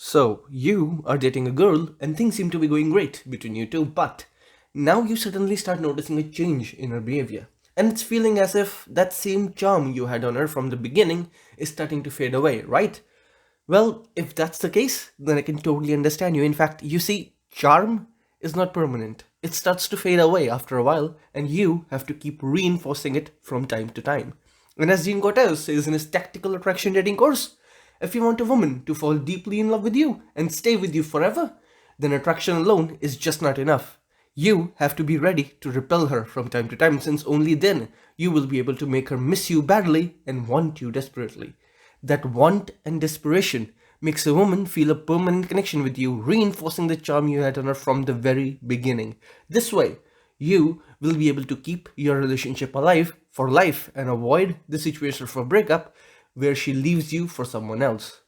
So, you are dating a girl and things seem to be going great between you two, but now you suddenly start noticing a change in her behavior. And it's feeling as if that same charm you had on her from the beginning is starting to fade away, right? Well, if that's the case, then I can totally understand you. In fact, you see, charm is not permanent. It starts to fade away after a while, and you have to keep reinforcing it from time to time. And as Jean Cortez says in his Tactical Attraction Dating course, if you want a woman to fall deeply in love with you and stay with you forever, then attraction alone is just not enough. You have to be ready to repel her from time to time, since only then you will be able to make her miss you badly and want you desperately. That want and desperation makes a woman feel a permanent connection with you, reinforcing the charm you had on her from the very beginning. This way, you will be able to keep your relationship alive for life and avoid the situation of a breakup where she leaves you for someone else.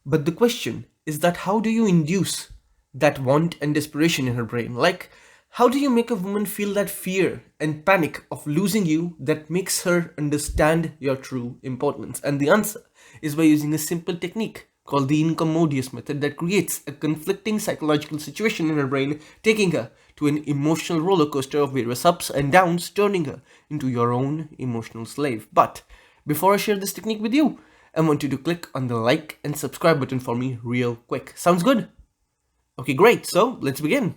But the question is that how do you induce that want and desperation in her brain? Like, how do you make a woman feel that fear and panic of losing you that makes her understand your true importance? And the answer is by using a simple technique called the incommodious method that creates a conflicting psychological situation in her brain, taking her to an emotional roller coaster of various ups and downs, turning her into your own emotional slave. But before I share this technique with you, I want you to click on the like and subscribe button for me real quick. Sounds good? Okay, great. So let's begin.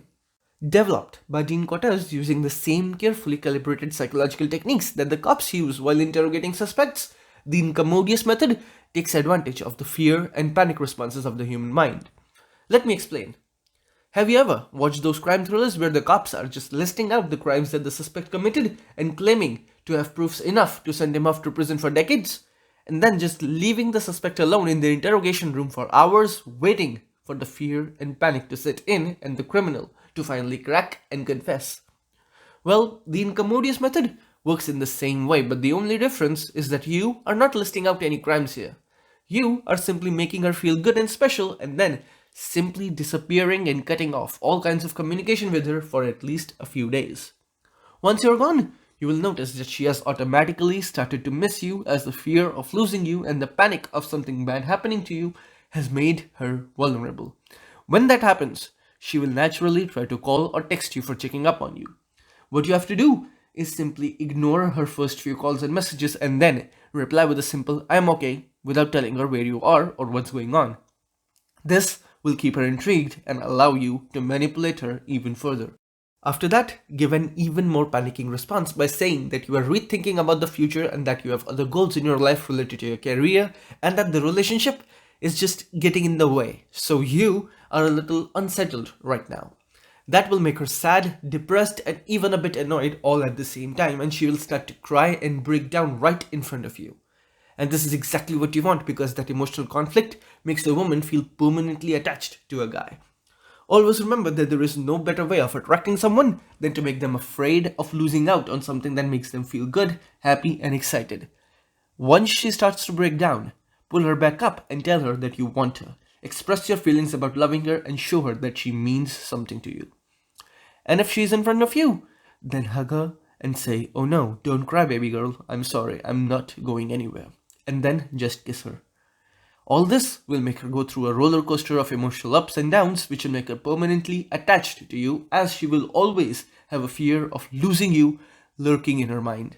Developed by Dean Cortez using the same carefully calibrated psychological techniques that the cops use while interrogating suspects, the incommodious method takes advantage of the fear and panic responses of the human mind. Let me explain. Have you ever watched those crime thrillers where the cops are just listing out the crimes that the suspect committed and claiming to have proofs enough to send him off to prison for decades, and then just leaving the suspect alone in the interrogation room for hours, waiting for the fear and panic to set in and the criminal to finally crack and confess? Well, the incommodious method works in the same way, but the only difference is that you are not listing out any crimes here. You are simply making her feel good and special and then simply disappearing and cutting off all kinds of communication with her for at least a few days. Once you're gone, you will notice that she has automatically started to miss you, as the fear of losing you and the panic of something bad happening to you has made her vulnerable. When that happens, she will naturally try to call or text you for checking up on you. What you have to do is simply ignore her first few calls and messages and then reply with a simple "I'm okay" without telling her where you are or what's going on. This will keep her intrigued and allow you to manipulate her even further. After that, give an even more panicking response by saying that you are rethinking about the future and that you have other goals in your life related to your career and that the relationship is just getting in the way. So you are a little unsettled right now. That will make her sad, depressed, and even a bit annoyed all at the same time, and she will start to cry and break down right in front of you. And this is exactly what you want, because that emotional conflict makes a woman feel permanently attached to a guy. Always remember that there is no better way of attracting someone than to make them afraid of losing out on something that makes them feel good, happy, and excited. Once she starts to break down, pull her back up and tell her that you want her. Express your feelings about loving her and show her that she means something to you. And if she's in front of you, then hug her and say, "Oh no, don't cry, baby girl. I'm sorry, I'm not going anywhere." And then just kiss her. All this will make her go through a roller coaster of emotional ups and downs, which will make her permanently attached to you, as she will always have a fear of losing you lurking in her mind.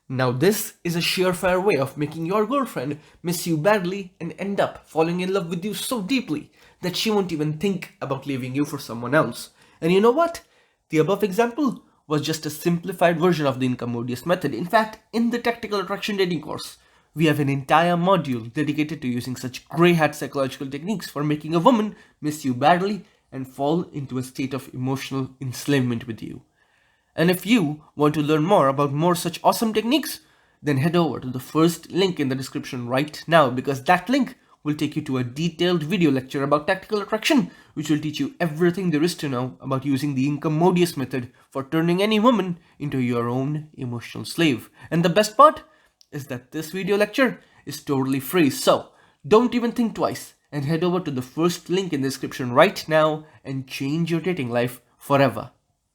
Now this is a surefire way of making your girlfriend miss you badly and end up falling in love with you so deeply that she won't even think about leaving you for someone else. And you know what? The above example was just a simplified version of the incommodious method. In fact, in the Tactical Attraction Dating course, we have an entire module dedicated to using such grey hat psychological techniques for making a woman miss you badly and fall into a state of emotional enslavement with you. And if you want to learn more about more such awesome techniques, then head over to the first link in the description right now, because that link will take you to a detailed video lecture about tactical attraction, which will teach you everything there is to know about using the incommodious method for turning any woman into your own emotional slave. And the best part is that this video lecture is totally free, so don't even think twice and head over to the first link in the description right now and change your dating life forever.